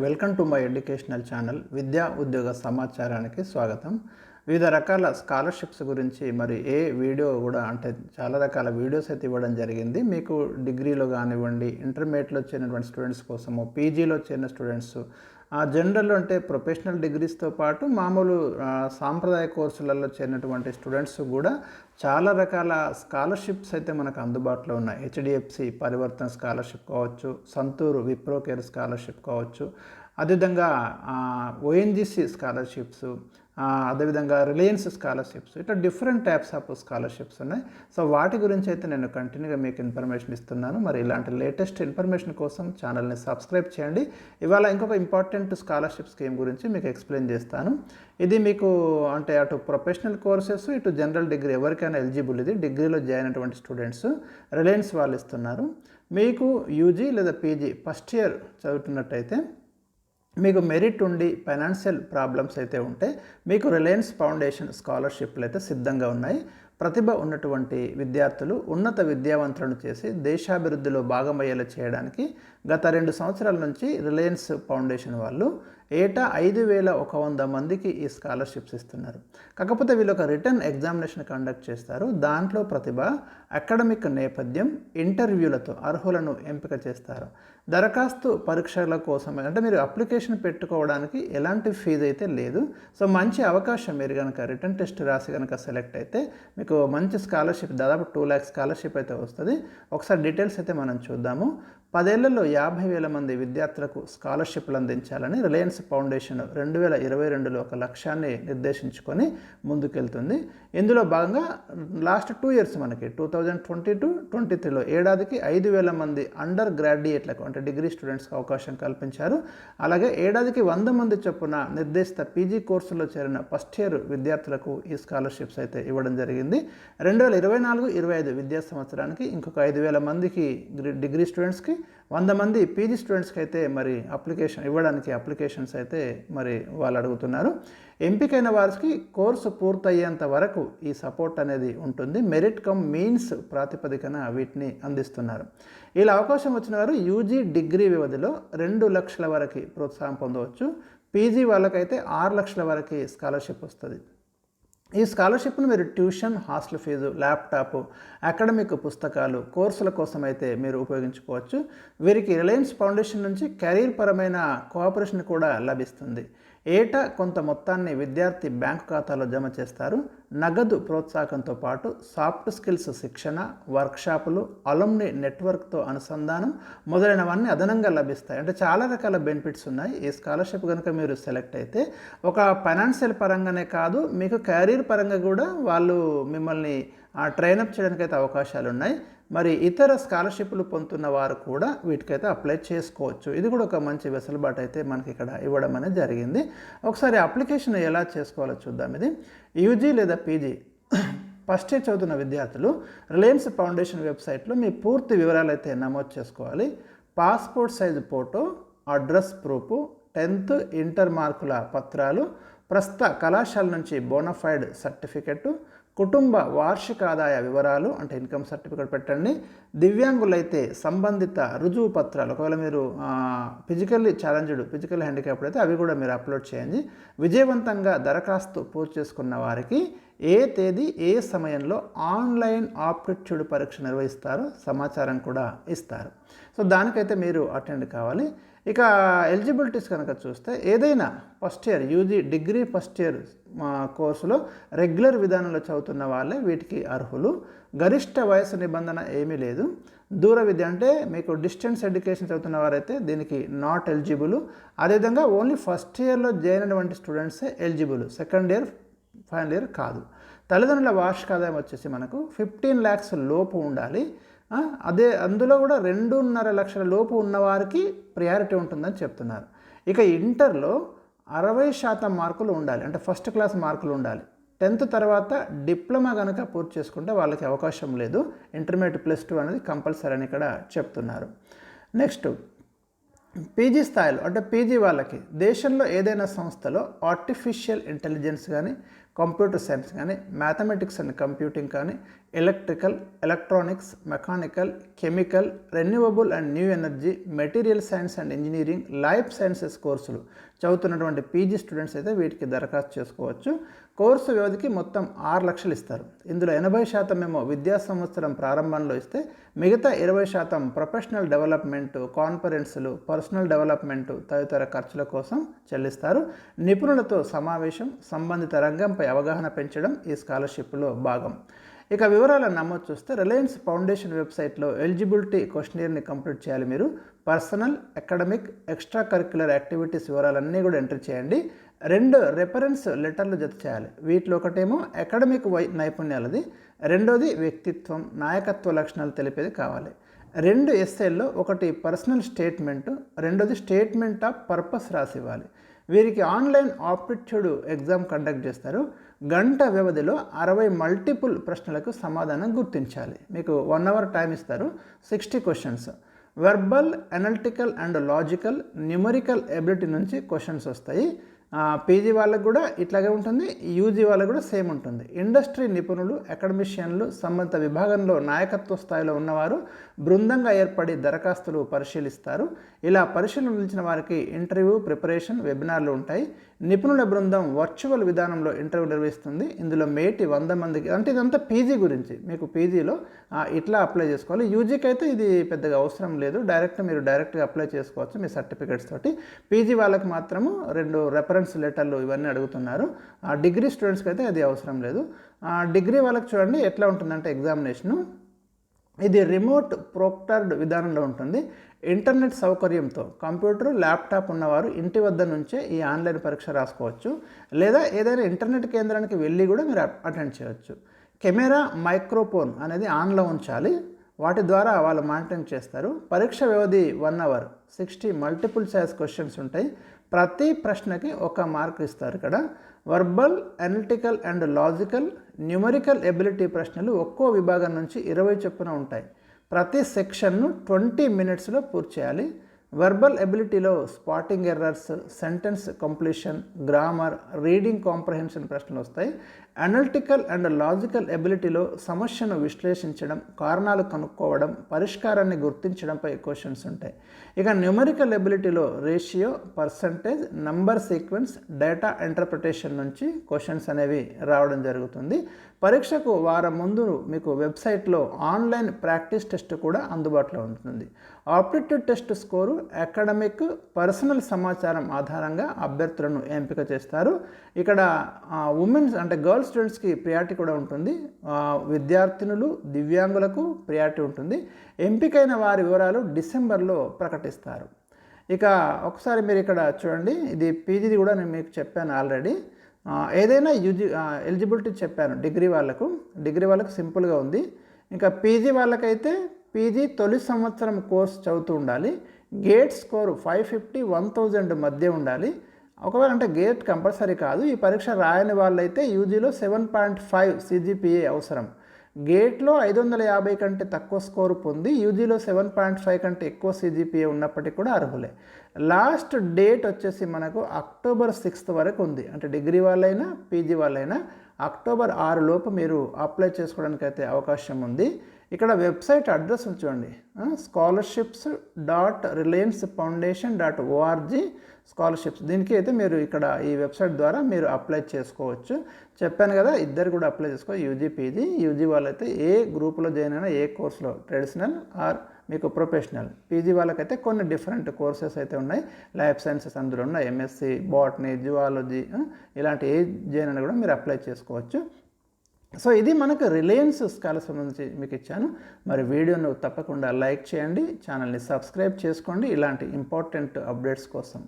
Welcome to my educational channel విద్యా ఉద్యోగ సమాచారానికి స్వాగతం. వివిధ రకాల స్కాలర్షిప్స్ గురించి మరి వీడియో కూడా అంటే చాలా రకాల వీడియోస్ అయితే ఇవ్వడం జరిగింది. మీకు డిగ్రీలో కానివ్వండి, ఇంటర్మీడియట్లో చేరినటువంటి స్టూడెంట్స్ కోసము, పీజీలో చేరిన స్టూడెంట్స్, జనరల్ అంటే ప్రొఫెషనల్ డిగ్రీస్తో పాటు మామూలు సాంప్రదాయ కోర్సులలో చేరినటువంటి స్టూడెంట్స్ కూడా చాలా రకాల స్కాలర్షిప్స్ అయితే మనకు అందుబాటులో ఉన్నాయి. హెచ్డిఎఫ్సి పరివర్తన స్కాలర్షిప్ కావచ్చు, సంతూరు విప్రో కేర్ స్కాలర్షిప్ కావచ్చు, అదేవిధంగా ఓఎన్జీసీ స్కాలర్షిప్స్, అదేవిధంగా రిలయన్స్ స్కాలర్షిప్స్, ఇట్లా డిఫరెంట్ టైప్స్ ఆఫ్ స్కాలర్షిప్స్ ఉన్నాయి. సో వాటి గురించి అయితే నేను కంటిన్యూగా మీకు ఇన్ఫర్మేషన్ ఇస్తున్నాను. మరి ఇలాంటి లేటెస్ట్ ఇన్ఫర్మేషన్ కోసం ఛానల్ని సబ్స్క్రైబ్ చేయండి. ఇవాళ ఇంకొక ఇంపార్టెంట్ స్కాలర్షిప్ స్కీమ్ గురించి మీకు ఎక్స్ప్లెయిన్ చేస్తాను. ఇది మీకు అంటే అటు ప్రొఫెషనల్ కోర్సెస్, ఇటు జనరల్ డిగ్రీ ఎవరికైనా ఎలిజిబుల్. ఇది డిగ్రీలో జాయిన్ అయినటువంటి స్టూడెంట్స్ రిలయన్స్ వాళ్ళు ఇస్తున్నారు. మీకు యూజీ లేదా పీజీ ఫస్ట్ ఇయర్ చదువుతున్నట్టయితే మీకు మెరిట్ ఉండి ఫైనాన్షియల్ ప్రాబ్లమ్స్ అయితే ఉంటే మీకు రిలయన్స్ ఫౌండేషన్ స్కాలర్షిప్లు అయితే సిద్ధంగా ఉన్నాయి. ప్రతిభ ఉన్నటువంటి విద్యార్థులు ఉన్నత విద్యావంతులను చేసి దేశాభివృద్ధిలో భాగమయ్యేలా చేయడానికి గత 2 సంవత్సరాల నుంచి రిలయన్స్ ఫౌండేషన్ వాళ్ళు ఏటా 5,100 మందికి ఈ స్కాలర్షిప్స్ ఇస్తున్నారు. కాకపోతే వీళ్ళు ఒక రిటర్న్ ఎగ్జామినేషన్ కండక్ట్ చేస్తారు. దాంట్లో ప్రతిభ, అకాడమిక్ నేపథ్యం, ఇంటర్వ్యూలతో అర్హులను ఎంపిక చేస్తారు. దరఖాస్తు పరీక్షల కోసం అంటే మీరు అప్లికేషన్ పెట్టుకోవడానికి ఎలాంటి ఫీజు అయితే లేదు. సో మంచి అవకాశం. మీరు కనుక రిటర్న్ టెస్ట్ రాసి కనుక సెలెక్ట్ అయితే మీకు మంచి స్కాలర్షిప్, దాదాపు 2 lakhs స్కాలర్షిప్ అయితే వస్తుంది. ఒకసారి డీటెయిల్స్ అయితే మనం చూద్దాము. 10 ఏళ్లలో 50,000 మంది విద్యార్థులకు స్కాలర్షిప్లు అందించాలని రిలయన్స్ ఫౌండేషన్ 2022లో ఒక లక్ష్యాన్ని నిర్దేశించుకొని ముందుకెళ్తుంది. ఇందులో భాగంగా లాస్ట్ 2 years మనకి 2022-23లో ఏడాదికి 5,000 మంది అండర్ గ్రాడ్యుయేట్లకు అంటే డిగ్రీ స్టూడెంట్స్కి అవకాశం కల్పించారు. అలాగే ఏడాదికి 100 మంది చొప్పున నిర్దేశిత పీజీ కోర్సులో చేరిన ఫస్ట్ ఇయర్ విద్యార్థులకు ఈ స్కాలర్షిప్స్ అయితే ఇవ్వడం జరిగింది. 2024-25 విద్యా సంవత్సరానికి ఇంకొక 5,000 మందికి డిగ్రీ స్టూడెంట్స్కి, 100 మంది పీజీ స్టూడెంట్స్కి అయితే మరి అప్లికేషన్స్ అయితే మరి వాళ్ళు అడుగుతున్నారు. ఎంపికైన వారికి కోర్సు పూర్తయ్యేంత వరకు ఈ సపోర్ట్ అనేది ఉంటుంది. మెరిట్ కమ్ మీన్స్ ప్రాతిపదికన వీటిని అందిస్తున్నారు. ఇలా అవకాశం వచ్చిన వారు యూజీ డిగ్రీ వ్యవధిలో 2 లక్షల వరకు ప్రోత్సాహం పొందవచ్చు. పీజీ వాళ్ళకైతే 6 లక్షల వరకు స్కాలర్షిప్ వస్తుంది. ఈ స్కాలర్షిప్ను మీరు tuition, hostel fee, laptop, academic పుస్తకాలు, కోర్సుల కోసం అయితే మీరు ఉపయోగించుకోవచ్చు. వీరికి రిలయన్స్ ఫౌండేషన్ నుంచి కెరీర్ పరమైన కోఆపరేషన్ కూడా లభిస్తుంది. ఏటా కొంత మొత్తాన్ని విద్యార్థి బ్యాంకు ఖాతాలో జమ చేస్తారు. నగదు ప్రోత్సాహకంతో పాటు సాఫ్ట్ స్కిల్స్ శిక్షణ, వర్క్షాపులు, అలుమ్ని నెట్వర్క్తో అనుసంధానం మొదలైనవన్నీ అదనంగా లభిస్తాయి. అంటే చాలా రకాల బెనిఫిట్స్ ఉన్నాయి. ఈ స్కాలర్షిప్ కనుక మీరు సెలెక్ట్ అయితే ఒక ఫైనాన్షియల్ పరంగానే కాదు, మీకు కెరీర్ పరంగా కూడా వాళ్ళు మిమ్మల్ని ట్రైనప్ చేయడానికి అయితే అవకాశాలు ఉన్నాయి. మరి ఇతర స్కాలర్షిప్లు పొందుతున్న వారు కూడా వీటికైతే అప్లై చేసుకోవచ్చు. ఇది కూడా ఒక మంచి వెసులుబాటు అయితే మనకి ఇక్కడ ఇవ్వడం అనేది జరిగింది. ఒకసారి అప్లికేషన్ ఎలా చేసుకోవాలో చూద్దాం. ఇది యూజీ లేదా పీజీ ఫస్ట్ ఇయర్ చదువుతున్న విద్యార్థులు రిలయన్స్ ఫౌండేషన్ వెబ్సైట్లో మీ పూర్తి వివరాలు అయితే నమోదు చేసుకోవాలి. Passport size photo, address proof, 10th inter మార్కుల పత్రాలు, ప్రస్తుత కళాశాల నుంచి బోనఫైడ్ సర్టిఫికెట్, కుటుంబ వార్షిక ఆదాయ వివరాలు అంటే ఇన్కమ్ సర్టిఫికేట్ పెట్టండి. దివ్యాంగులైతే సంబంధిత రుజువు పత్రాలు, ఒకవేళ మీరు ఫిజికల్ హ్యాండిక్యాప్డ్ అయితే అవి కూడా మీరు అప్లోడ్ చేయండి. విజయవంతంగా దరఖాస్తు పూర్తి చేసుకున్న వారికి ఏ తేదీ ఏ సమయంలో ఆన్లైన్ ఆప్టిట్యూడ్ పరీక్ష నిర్వహిస్తారో సమాచారం కూడా ఇస్తారు. సో దానికైతే మీరు అటెండ్ కావాలి. ఇక ఎలిజిబిలిటీస్ కనుక చూస్తే ఏదైనా first year UG degree first year కోర్సులో రెగ్యులర్ విధానంలో చదువుతున్న వాళ్ళే వీటికి అర్హులు. గరిష్ట వయసు నిబంధన ఏమీ లేదు. దూర విద్య అంటే మీకు డిస్టెన్స్ ఎడ్యుకేషన్ చదువుతున్న వారైతే దీనికి నాట్ ఎలిజిబుల్. అదేవిధంగా ఓన్లీ ఫస్ట్ ఇయర్లో జాయిన్ అయినటువంటి స్టూడెంట్సే eligible, second year final year కాదు. తల్లిదండ్రుల వార్షిక ఆదాయం వచ్చేసి మనకు 15 lakhs లోపు ఉండాలి. అందులో కూడా 2.5 లక్షల లోపు ఉన్నవారికి ప్రియారిటీ ఉంటుందని చెప్తున్నారు. ఇక ఇంటర్లో 60% మార్కులు ఉండాలి, అంటే ఫస్ట్ క్లాస్ మార్కులు ఉండాలి. 10th తర్వాత డిప్లొమా కనుక పూర్తి చేసుకుంటే వాళ్ళకి అవకాశం లేదు. ఇంటర్మీడియట్ +2 అనేది కంపల్సరీ అని ఇక్కడ చెప్తున్నారు. నెక్స్ట్ పీజీ స్థాయిలో అంటే పీజీ వాళ్ళకి దేశంలో ఏదైనా సంస్థలో ఆర్టిఫిషియల్ ఇంటెలిజెన్స్ కానీ, కంప్యూటర్ సైన్స్ కానీ, మ్యాథమెటిక్స్ అండ్ కంప్యూటింగ్ కానీ, electrical, electronics, mechanical, chemical, renewable and new energy, material science and engineering, life sciences కోర్సులు చదువుతున్నటువంటి పీజీ స్టూడెంట్స్ అయితే వీటికి దరఖాస్తు చేసుకోవచ్చు. కోర్సు వ్యవధికి మొత్తం 6 లక్షలు ఇస్తారు. ఇందులో 80% ఏమో విద్యా సంవత్సరం ప్రారంభంలో ఇస్తే మిగతా 20% ప్రొఫెషనల్ డెవలప్మెంట్, కాన్ఫరెన్సులు, పర్సనల్ డెవలప్మెంట్ తదితర ఖర్చుల కోసం చెల్లిస్తారు. నిపుణులతో సమావేశం, సంబంధిత రంగంపై అవగాహన పెంచడం ఈ స్కాలర్షిప్లో భాగం. ఇక వివరాలను నమోదు చూస్తే రిలయన్స్ ఫౌండేషన్ వెబ్సైట్లో ఎలిజిబిలిటీ క్వశ్చనీర్ని కంప్లీట్ చేయాలి. మీరు personal, academic, extra curricular activities వివరాలన్నీ కూడా ఎంటర్ చేయండి. 2 రెఫరెన్స్ లెటర్లు జత చేయాలి. వీటిలో ఒకటేమో అకాడమిక్ నైపుణ్యాలది, రెండోది వ్యక్తిత్వం, నాయకత్వ లక్షణాలు తెలిపేది కావాలి. 2 ఎస్ఏల్లో ఒకటి పర్సనల్ స్టేట్మెంట్, రెండోది స్టేట్మెంట్ ఆఫ్ పర్పస్ రాసి ఇవ్వాలి. వీరికి ఆన్లైన్ ఆప్టిట్యూడ్ ఎగ్జామ్ కండక్ట్ చేస్తారు. గంట వ్యవధిలో 60 మల్టిపుల్ ప్రశ్నలకు సమాధానం గుర్తించాలి. మీకు 1 అవర్ టైం ఇస్తారు. 60 questions. Verbal, analytical and logical, numerical ability నుంచి క్వశ్చన్స్ వస్తాయి. పీజీ వాళ్ళకు కూడా ఇట్లాగే ఉంటుంది, యూజీ వాళ్ళకు కూడా సేమ్ ఉంటుంది. ఇండస్ట్రీ నిపుణులు, అకాడమిషియన్లు, సంబంధిత విభాగంలో నాయకత్వ స్థాయిలో ఉన్నవారు బృందంగా ఏర్పడి దరఖాస్తులు పరిశీలిస్తారు. ఇలా పరిశీలన నిలిచిన వారికి ఇంటర్వ్యూ ప్రిపరేషన్, వెబినార్లు ఉంటాయి. నిపుణుల బృందం వర్చువల్ విధానంలో ఇంటర్వ్యూ నిర్వహిస్తుంది. ఇందులో మేటి 100 మందికి, అంటే ఇదంతా పీజీ గురించి. మీకు పీజీలో ఇట్లా అప్లై చేసుకోవాలి. యూజీకి అయితే ఇది పెద్దగా అవసరం లేదు, మీరు డైరెక్ట్గా అప్లై చేసుకోవచ్చు మీ సర్టిఫికేట్స్ తోటి. పీజీ వాళ్ళకి మాత్రము 2 రెఫరెన్స్ లెటర్లు ఇవన్నీ అడుగుతున్నారు. డిగ్రీ స్టూడెంట్స్కి అయితే అది అవసరం లేదు. డిగ్రీ వాళ్ళకి చూడండి ఎట్లా ఉంటుందంటే ఎగ్జామినేషను ఇది రిమోట్ ప్రోక్టర్డ్ విధానంలో ఉంటుంది. ఇంటర్నెట్ సౌకర్యంతో కంప్యూటర్, ల్యాప్టాప్ ఉన్నవారు ఇంటి వద్ద నుంచే ఈ ఆన్లైన్ పరీక్ష రాసుకోవచ్చు, లేదా ఏదైనా ఇంటర్నెట్ కేంద్రానికి వెళ్ళి కూడా మీరు అటెండ్ చేయవచ్చు. కెమెరా, మైక్రోఫోన్ అనేది ఆన్లో ఉంచాలి. వాటి ద్వారా వాళ్ళు మానిటరింగ్ చేస్తారు. పరీక్ష వ్యవధి 1 అవర్. 60 మల్టిపుల్ చాయిస్ క్వశ్చన్స్ ఉంటాయి. ప్రతి ప్రశ్నకి 1 మార్క్ ఇస్తారు. ఇక్కడ verbal, analytical and logical, numerical ability ప్రశ్నలు ఒక్కో విభాగం నుంచి 20 చొప్పున ఉంటాయి. ప్రతి సెక్షన్ను 20 మినిట్స్లో పూర్తి చేయాలి. వెర్బల్ ఎబిలిటీలో spotting errors, sentence completion, grammar, reading comprehension ప్రశ్నలు వస్తాయి. అనలిటికల్ అండ్ లాజికల్ ఎబిలిటీలో సమస్యను విశ్లేషించడం, కారణాలు కనుక్కోవడం, పరిష్కారాన్ని గుర్తించడంపై క్వశ్చన్స్ ఉంటాయి. ఇక న్యూమరికల్ ఎబిలిటీలో ratio, percentage, number sequence, data interpretation నుంచి క్వశ్చన్స్ అనేవి రావడం జరుగుతుంది. పరీక్షకు వారం ముందు మీకు వెబ్సైట్లో ఆన్లైన్ ప్రాక్టీస్ టెస్ట్ కూడా అందుబాటులో ఉంటుంది. Aptitude test score, academic, personal సమాచారం ఆధారంగా అభ్యర్థులను ఎంపిక చేస్తారు. ఇక్కడ ఉమెన్స్ అంటే గర్ల్స్ స్టూడెంట్స్కి ప్రియారిటీ కూడా ఉంటుంది. విద్యార్థినులు, దివ్యాంగులకు ప్రియారిటీ ఉంటుంది. ఎంపికైన వారి వివరాలు డిసెంబర్లో ప్రకటిస్తారు. ఇక ఒకసారి మీరు ఇక్కడ చూడండి, ఇది పీజీది కూడా నేను మీకు చెప్పాను ఆల్రెడీ. ఏదైనా ఎలిజిబిలిటీ చెప్పాను. డిగ్రీ వాళ్ళకు సింపుల్గా ఉంది. ఇంకా పీజీ వాళ్ళకైతే పీజీ తొలి సంవత్సరం కోర్స్ చదువుతూ ఉండాలి. గేట్ స్కోరు 550, 1000 మధ్య ఉండాలి. ఒకవేళ అంటే గేట్ కంపల్సరీ కాదు. ఈ పరీక్ష రాయని వాళ్ళైతే యూజీలో 7.5 CGPA అవసరం. గేట్లో 550 కంటే తక్కువ స్కోరు పొంది యూజీలో 7.5 కంటే ఎక్కువ CGPA ఉన్నప్పటికీ కూడా అర్హులే. లాస్ట్ డేట్ వచ్చేసి మనకు అక్టోబర్ 6 వరకు ఉంది. అంటే డిగ్రీ వాళ్ళైనా పీజీ వాళ్ళైనా అక్టోబర్ 6 లోపు మీరు అప్లై చేసుకోవడానికి అయితే అవకాశం ఉంది. ఇక్కడ వెబ్సైట్ అడ్రస్ చూడండి, scholarships.reliancefoundation.org స్కాలర్షిప్స్. దీనికి అయితే మీరు ఇక్కడ ఈ వెబ్సైట్ ద్వారా మీరు అప్లై చేసుకోవచ్చు. చెప్పాను కదా, ఇద్దరు కూడా అప్లై చేసుకోవచ్చు. UG, PG. యూజీ వాళ్ళైతే ఏ గ్రూప్లో జాయిన్ అయినా, ఏ కోర్సులో, ట్రెడిషనల్ ఆర్ మీకు ప్రొఫెషనల్. పీజీ వాళ్ళకైతే కొన్ని డిఫరెంట్ కోర్సెస్ అయితే ఉన్నాయి. లైఫ్ సైన్సెస్ అందులో ఉన్నాయి. ఎంఎస్సి, బాటనీ, జువాలజీ, ఇలాంటి ఏ జాయిన్ అయినా కూడా మీరు అప్లై చేసుకోవచ్చు. సో ఇది మనకు రిలయన్స్ స్కాలర్షిప్ సంబంధించి మీకు ఇచ్చాను. మరి వీడియోను తప్పకుండా లైక్ చేయండి, ఛానల్ని సబ్స్క్రైబ్ చేసుకోండి ఇలాంటి ఇంపార్టెంట్ అప్డేట్స్ కోసం.